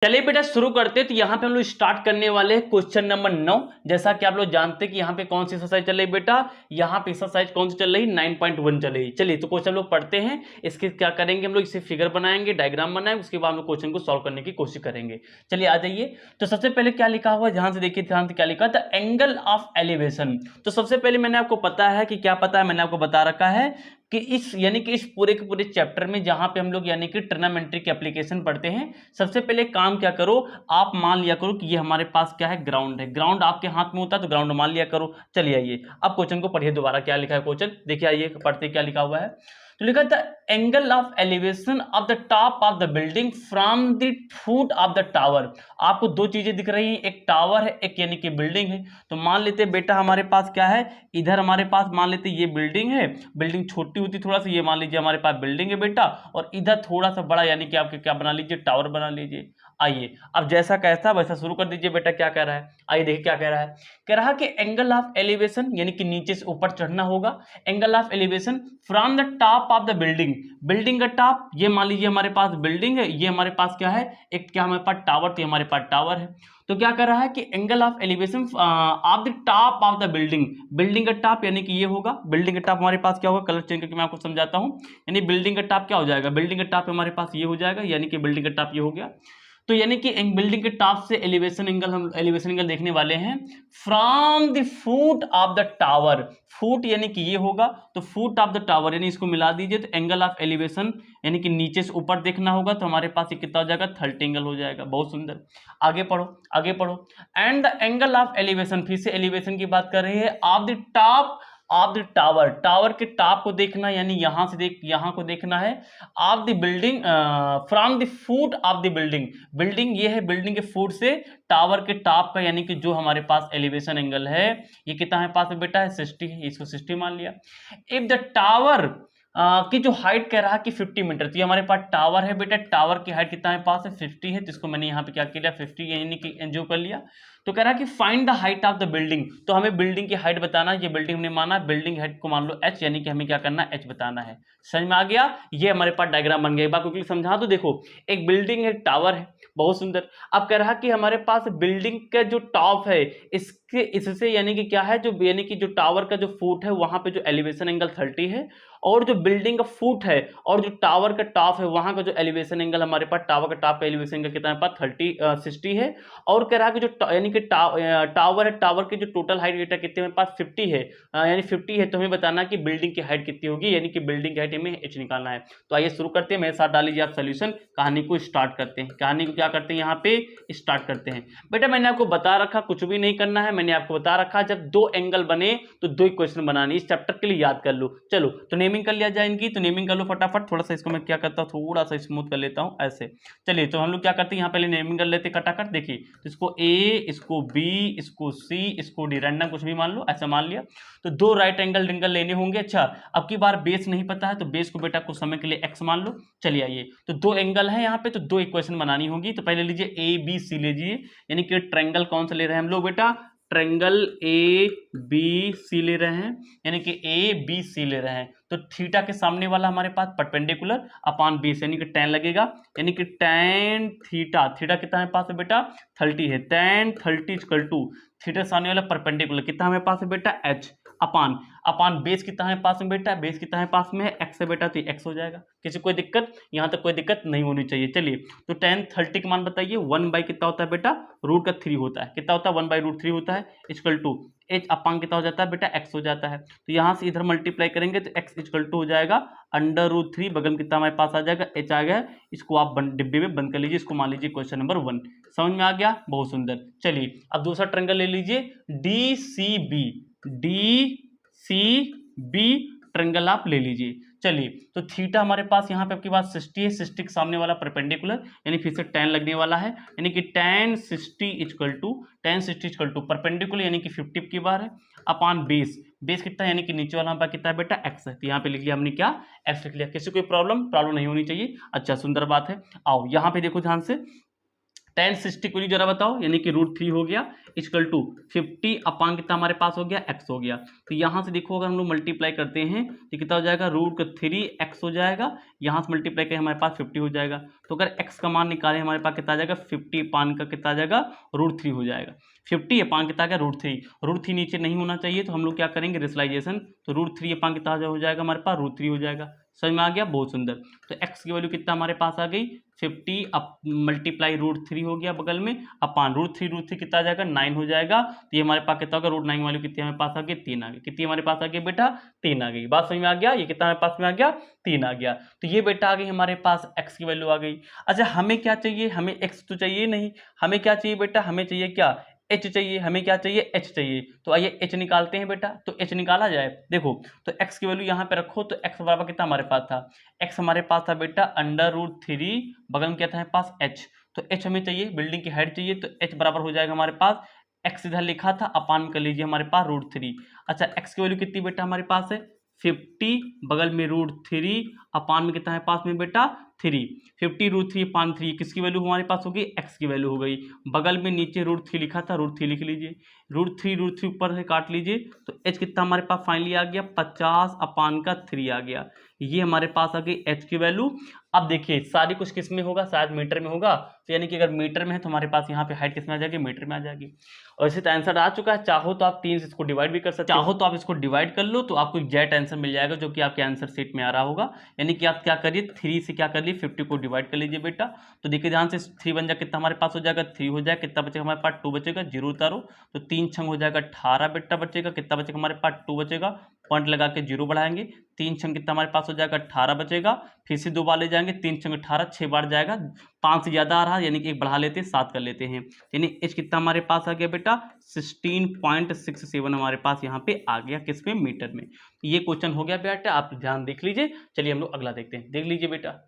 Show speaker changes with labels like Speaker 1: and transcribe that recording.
Speaker 1: चलिए बेटा शुरू करते हैं। तो यहाँ पे हम लोग स्टार्ट करने वाले हैं क्वेश्चन नंबर 9। जैसा कि आप लोग जानते हैं कि यहाँ पे कौन सी एक्सरसाइज चल रही बेटा, यहाँ पे एक्सरसाइज कौन सी चल रही, 9.1 चल रही। चलिए तो क्वेश्चन हम लोग पढ़ते हैं। इसके क्या करेंगे हम लोग, इसे फिगर बनाएंगे, डायग्राम बनाएंगे, उसके बाद हम लोग क्वेश्चन को सॉल्व करने की कोशिश करेंगे। चलिए आ जाइए। तो सबसे पहले क्या लिखा हुआ है, ध्यान से देखिए, ध्यान से क्या लिखा था, एंगल ऑफ एलिवेशन। तो सबसे पहले मैंने आपको पता है कि क्या पता है, मैंने आपको बता रखा है कि इस यानी कि इस पूरे के पूरे चैप्टर में जहां पे हम लोग यानी कि ट्रिग्नोमेट्री की एप्लीकेशन पढ़ते हैं, सबसे पहले काम क्या करो, आप मान लिया करो कि ये हमारे पास क्या है, ग्राउंड है। ग्राउंड आपके हाथ में होता है तो ग्राउंड मान लिया करो। चलिए आइए अब क्वेश्चन को पढ़िए दोबारा, क्या लिखा है क्वेश्चन देखिए, आइए पढ़ते क्या लिखा हुआ है। तो लिखा था angle of elevation of the top of the building from the foot of the tower. आपको दो चीजें दिख रही हैं, एक टावर है, एक यानी कि बिल्डिंग है। तो मान लेते बेटा हमारे पास क्या है, इधर हमारे पास मान लेते ये बिल्डिंग है, बिल्डिंग छोटी होती थोड़ा सा, ये मान लीजिए हमारे पास बिल्डिंग है बेटा, और इधर थोड़ा सा बड़ा यानी कि आपके क्या बना लीजिए, टावर बना लीजिए। आइए अब जैसा कैसा वैसा शुरू कर दीजिए बेटा। क्या कह रहा है, आइए देखिए क्या कह रहा है। कह रहा कि एंगल ऑफ एलिवेशन यानी कि नीचे से ऊपर चढ़ना होगा। Angle of elevation from the top of the building, building का टॉप, ये मान लीजिए हमारे पास बिल्डिंग है, ये हमारे पास क्या है, एक क्या हमारे पास टावर, तो हमारे पास टावर है। तो क्या कर रहा है कि angle of elevation of the top of the building, building का टॉप यानी कि ये होगा, बिल्डिंग का टॉप हमारे पास क्या होगा, कलर चेंज करके मैं आपको समझाता हूं। यानी बिल्डिंग का टॉप क्या हो जाएगा, बिल्डिंग का टॉप हमारे पास ये हो जाएगा, यानी कि बिल्डिंग का टॉप ये हो गया। तो यानी कि बिल्डिंग के टॉप से एलिवेशन एंगल, हम एलिवेशन एंगल देखने वाले हैं from the foot of the tower. Foot यानी कि ये होगा, तो फुट ऑफ द टावर यानी इसको मिला दीजिए, तो एंगल ऑफ एलिवेशन यानी कि नीचे से ऊपर देखना होगा, तो हमारे पास ये कितना हो जाएगा, 30 एंगल हो जाएगा। बहुत सुंदर, आगे पढ़ो आगे पढ़ो। And the angle of elevation, फिर से एलिवेशन की बात कर रही है, of the top of the tower, tower के टॉप को देखना, यानी यहां से देख, यहां को देखना है। Of the building from the foot of the building, building ये है, बिल्डिंग के फुट से टावर के टॉप का यानी कि जो हमारे पास एलिवेशन एंगल है, ये कितना है पास में बेटा है, 60 है, इसको 60 मान लिया। इफ द टावर की जो हाइट कह रहा है कि 50 मीटर, तो ये हमारे पास टावर है बेटा, टावर की हाइट कितना है पास है, 50 है, तो इसको मैंने यहाँ पे क्या किया, 50 यानी कि जो कर लिया। तो कह रहा है कि find the height of the building, तो हमें बिल्डिंग की हाइट बताना है। ये बिल्डिंग हमने माना, बिल्डिंग हाइट को मान लो h, यानी कि हमें क्या करना है, h बताना है। समझ में आ गया, ये हमारे पास डायग्राम बन गया। एक बार क्विकली समझा तो देखो, एक बिल्डिंग है, टावर है, बहुत सुंदर। अब कह रहा कि हमारे पास बिल्डिंग का जो टॉप है, इसके इससे यानी कि क्या है, जो यानी कि जो टावर का जो फुट है वहां पे जो एलिवेशन एंगल 30 है, और जो बिल्डिंग का फुट है और जो टावर का टॉप है वहां का जो एलिवेशन एंगल हमारे पास, टावर का टॉप का एलिवेशन एंगल कितना है पास, 60 है। और कह रहा है कि जो यानी कि टावर है, टावर की जो टोटल हाइट बेटा कितने में पास 50 है, यानी 50 है, तो हमें बताना कि बिल्डिंग की हाइट कितनी होगी, यानी कि बिल्डिंग की हाइट हमें h निकालना है। तो आइए शुरू करते हैं, मेरे साथ डाल लीजिए आप सोल्यूशन, कहानी को स्टार्ट करते हैं। कहानी को क्या करते हैं, यहाँ पे स्टार्ट करते हैं। बेटा मैंने आपको बता रखा, कुछ भी नहीं करना है, मैंने आपको बता रखा जब दो एंगल बने तो दो इक्वेशन बनानी, इस चैप्टर के लिए याद कर लो। चलो तो नेमिंग कर लिया जाए इनकी, तो नेमिंग कर लो फटाफट। थोड़ा सा इसको मैं क्या करता हूँ, थोड़ा सा स्मूथ कर लेता हूँ ऐसे। चलिए तो हम लोग क्या करते हैं, यहाँ पहले नेमिंग कर लेते कटाकट। देखिए तो इसको ए, इसको बी, इसको सी, इसको डी, रैंडम कुछ भी मान लो, ऐसा मान लिया। तो दो राइट एंगल एंगल लेने होंगे। अच्छा अब की बार बेस नहीं पता है, तो बेस को बेटा कुछ समय के लिए एक्स मान लो। चलिए आइए, तो दो एंगल है यहाँ पे, तो दो इक्वेशन बनानी होगी। तो पहले लीजिए ए बी सी लीजिए, यानी कि ट्रायंगल कौन सा ले रहे हैं हम लोग बेटा, ट्रायंगल ए बी सी ले रहे हैं, यानी कि ए बी सी ले रहे हैं। तो थीटा के सामने वाला हमारे पास परपेंडिकुलर अपॉन बेस, यानी कि tan लगेगा, यानी कि tan थीटा, थीटा कितना हमारे पास है बेटा 30 है, tan 30 इक्वल टू थीटा सामने वाला परपेंडिकुलर कितना हमारे पास है बेटा h, अपान अपान बेस कितना है पास में बेटा, बेस कितना है पास में है, x है बेटा, तो x हो जाएगा। किसी कोई दिक्कत, यहाँ तक कोई दिक्कत नहीं होनी चाहिए। चलिए तो tan 30 का मान बताइए, 1 बाई कितना होता है बेटा, रूट का 3 होता है, कितना होता है 1 बाई रूट 3 होता है, इक्वल टू h अपान कितना हो जाता है बेटा, x हो जाता है। तो यहाँ से इधर मल्टीप्लाई करेंगे तो x इक्वल टू हो जाएगा अंडर रूट 3, बगल में कितना हमारे पास आ जाएगा, h आ गया। इसको आप डिब्बे में बंद कर लीजिए, इसको मान लीजिए क्वेश्चन नंबर 1। समझ में आ गया, बहुत सुंदर। चलिए अब दूसरा ट्रायंगल ले लीजिए, D C B, D C B triangle आप ले लीजिए। चलिए तो थीटा हमारे पास यहाँ पे आपके पास 60 है, 60 के सामने वाला परपेंडिकुलर, यानी फिर से tan लगने वाला है, यानी कि tan 60 इक्वल टू परपेंडिकुलर यानी कि 50 की बार है, अपान बेस, बेस कितना है यानी कि नीचे वाला हमारा कितना है बेटा x है। तो यहाँ पे लिख लिया हमने क्या, x लिख लिया। किसी कोई प्रॉब्लम नहीं होनी चाहिए। अच्छा सुंदर बात है। आओ यहाँ पे देखो ध्यान से, tan 60 को जरा बताओ, यानी कि √3 हो गया इक्वल टू 50 अपान कितना हमारे पास हो गया x हो गया। तो यहाँ से देखो अगर हम लोग मल्टीप्लाई करते हैं तो कितना हो जाएगा, √3x हो जाएगा, यहाँ से मल्टीप्लाई करें हमारे पास 50 हो जाएगा। तो अगर x का मान निकालें हमारे पास कितना आ जाएगा, 50 अपान का कितना आ जाएगा, √3 हो जाएगा। 50 अपान कितना आ गया, √3 नीचे नहीं होना चाहिए, तो हम लोग क्या करेंगे रेशनलाइजेशन, तो √3 अपान कितना हो जाएगा हमारे पास, √3 हो जाएगा। समझ में आ गया, बहुत सुंदर। तो x की वैल्यू कितना हमारे पास आ गई, 50 मल्टीप्लाई √3 हो गया बगल में अपान √3 कितना आ जाएगा, 9 हो जाएगा। तो ये हमारे पास कितना होगा, √9 वैल्यू कितनी हमारे पास आ गई, 3 आ गई। कितनी हमारे पास आ गई बेटा, 3 आ गई। बात समझ में आ गया, ये कितना हमारे पास में आ गया, 3 आ गया। तो ये बेटा आ गई हमारे पास x की वैल्यू आ गई। अच्छा हमें क्या चाहिए, हमें x तो चाहिए नहीं, हमें क्या चाहिए बेटा, हमें चाहिए क्या, h चाहिए। हमें क्या चाहिए, h चाहिए। तो आइए h निकालते हैं बेटा, तो h निकाला जाए। देखो तो x की वैल्यू यहाँ पे रखो, तो x बराबर कितना हमारे पास था, x हमारे पास था बेटा √3, बगल में क्या था हमारे पास h। तो h हमें चाहिए, बिल्डिंग की हाइट चाहिए, तो h बराबर हो जाएगा हमारे पास, x इधर लिखा था अपान कर लीजिए हमारे पास √3। अच्छा x की वैल्यू कितनी बेटा हमारे पास है, 50 बगल में √3 अपान में कितना है पास में बेटा 3। 50 √3 अपान 3 किसकी वैल्यू हमारे पास होगी, x की वैल्यू हो गई। बगल में नीचे √3 लिखा था, √3 लिख लीजिए, √3 ऊपर से काट लीजिए, तो h कितना हमारे पास फाइनली आ गया, 50 अपान का 3 आ गया। ये हमारे पास आ गई h की वैल्यू। अब देखिए सारी कुछ किस में होगा, शायद मीटर में होगा, तो यानी कि अगर मीटर में है तो हमारे पास यहाँ पे हाइट किस में आ जाएगी, मीटर में आ जाएगी। और इसे तो आंसर आ चुका है, चाहो तो आप 3 से इसको डिवाइड भी कर सकते हो, चाहो तो आप इसको डिवाइड कर लो तो आपको एग्जैक्ट आंसर मिल जाएगा जो कि आपके आंसर शीट में आ रहा होगा। यानी कि आप क्या करिए, 3 से क्या कर लिए, 50 को डिवाइड कर लीजिए बेटा। तो देखिए ध्यान से 3 बन जाए कितना हमारे पास हो जाएगा, 3 हो जाएगा, कितना बचेगा हमारे पास, 2 बचेगा, 0 उतारो, तो 3 छंग हो जाएगा 18 बेटा बचेगा, कितना बचेगा हमारे पास 2 बचेगा, पॉइंट लगा के 0 बढ़ाएंगे, 3 छंग कितना हमारे पास हो जाएगा 18 बचेगा, फिर से 2 बार ले जाएंगे, 3 छंग 18, 6 बार जाएगा, 5 से ज्यादा आ रहा है यानी कि एक बढ़ा लेते हैं, 7 कर लेते हैं, यानी h कितना हमारे पास आ गया बेटा 16.67 हमारे पास यहाँ पे आ गया, किसमें, मीटर में। ये क्वेश्चन हो गया बेटा, आप ध्यान देख लीजिए। चलिए हम लोग अगला देखते हैं, देख लीजिए बेटा।